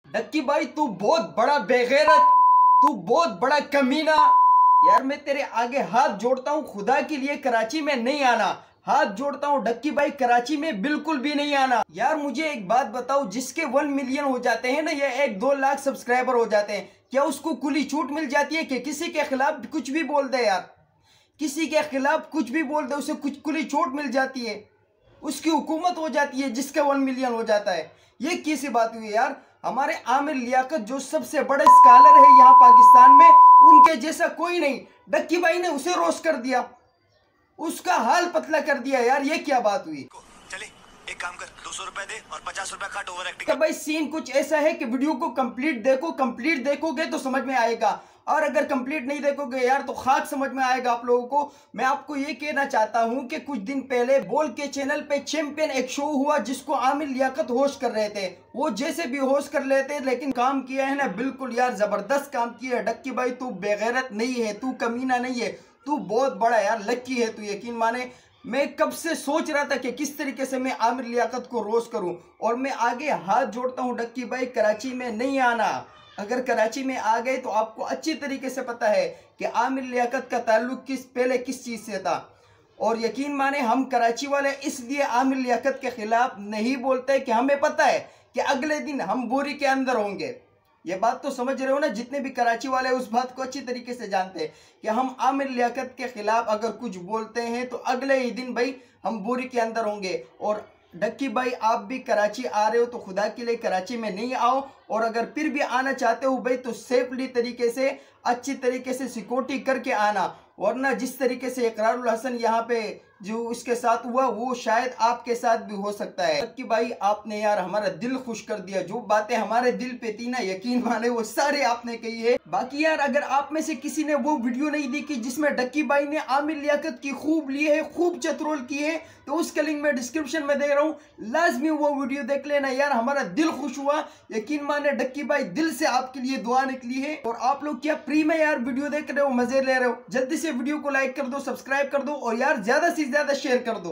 Ducky भाई तू बहुत बड़ा बेगैरत, तू बहुत बड़ा कमीना। यार मैं तेरे आगे हाथ जोड़ता हूँ, खुदा के लिए कराची में नहीं आना। हाथ जोड़ता हूँ डक्की भाई, कराची में बिल्कुल भी नहीं आना। यार मुझे एक बात बताओ, जिसके 1 मिलियन हो जाते हैं ना या 1-2 लाख सब्सक्राइबर हो जाते हैं, क्या उसको खुली छूट मिल जाती है कि किसी के खिलाफ कुछ भी बोल दे? यार किसी के खिलाफ कुछ भी बोल दे उसे कुछ खुली छूट मिल जाती है, उसकी हुकूमत हो जाती है जिसका 1 मिलियन हो जाता है। ये कैसी बात हुई यार? हमारे आमिर लियाकत जो सबसे बड़े स्कॉलर है यहाँ पाकिस्तान में, उनके जैसा कोई नहीं। डक्की भाई ने उसे रोस्ट कर दिया, उसका हाल पतला कर दिया। यार ये क्या बात हुई? चले एक काम कर, 200 रुपए दे और 50 रुपए काट ओवर एक्टिंग। तो भाई सीन कुछ ऐसा है कि वीडियो को कंप्लीट देखो, कंप्लीट देखोगे तो समझ में आएगा, और अगर कंप्लीट नहीं देखोगे यार तो खाक समझ में आएगा आप लोगों को। मैं आपको ये कहना चाहता हूं कि कुछ दिन पहले बोल के चैनल पे चैंपियन एक शो हुआ जिसको आमिर लियाकत होस्ट कर रहे थे। वो जैसे भी होस्ट कर लेते लेकिन काम किया है ना बिल्कुल यार जबरदस्त काम किया है। डक्की भाई तू बेगैरत नहीं है, तू कमीना नहीं है, तू बहुत बड़ा यार लक्की है तू, यकीन माने। मैं कब से सोच रहा था कि किस तरीके से मैं आमिर लियाकत को रोस्ट करूं, और मैं आगे हाथ जोड़ता हूं डक्की भाई, कराची में नहीं आना। अगर कराची में आ गए तो आपको अच्छी तरीके से पता है कि आमिर लियाकत का ताल्लुक पहले किस चीज़ से था। और यकीन माने हम कराची वाले इसलिए आमिर लियाकत के खिलाफ नहीं बोलते कि हमें पता है कि अगले दिन हम बोरी के अंदर होंगे। ये बात तो समझ रहे हो ना? जितने भी कराची वाले उस बात को अच्छी तरीके से जानते हैं कि हम आमिर लियाकत के खिलाफ अगर कुछ बोलते हैं तो अगले ही दिन भाई हम बोरी के अंदर होंगे। और डक्की भाई आप भी कराची आ रहे हो तो खुदा के लिए कराची में नहीं आओ, और अगर फिर भी आना चाहते हो भाई तो सेफली तरीके से अच्छी तरीके से सिक्योरिटी करके आना, वरना जिस तरीके से इकरारुल हसन यहाँ पे जो उसके साथ हुआ वो शायद आपके साथ भी हो सकता है। डक्की भाई आपने यार हमारा दिल खुश कर दिया, जो बातें हमारे दिल पे थी ना यकीन माने वो सारे आपने कही है। बाकी यार अगर आप में से किसी ने वो वीडियो नहीं देखी जिसमें डक्की भाई ने आमिर लियाकत की खूब ली है, खूब चतरोल की है, तो उसका लिंक मैं डिस्क्रिप्शन में दे रहा हूँ, लाजमी वो वीडियो देख लेना। यार हमारा दिल खुश हुआ, यकीन माने डक्की भाई दिल से आपके लिए दुआ निकली है। और आप लोग क्या फ्री में यार वीडियो देख रहे हो, मजे ले रहे हो? जल्दी से वीडियो को लाइक कर दो, सब्सक्राइब कर दो और यार ज्यादा से ज्यादा शेयर कर दो।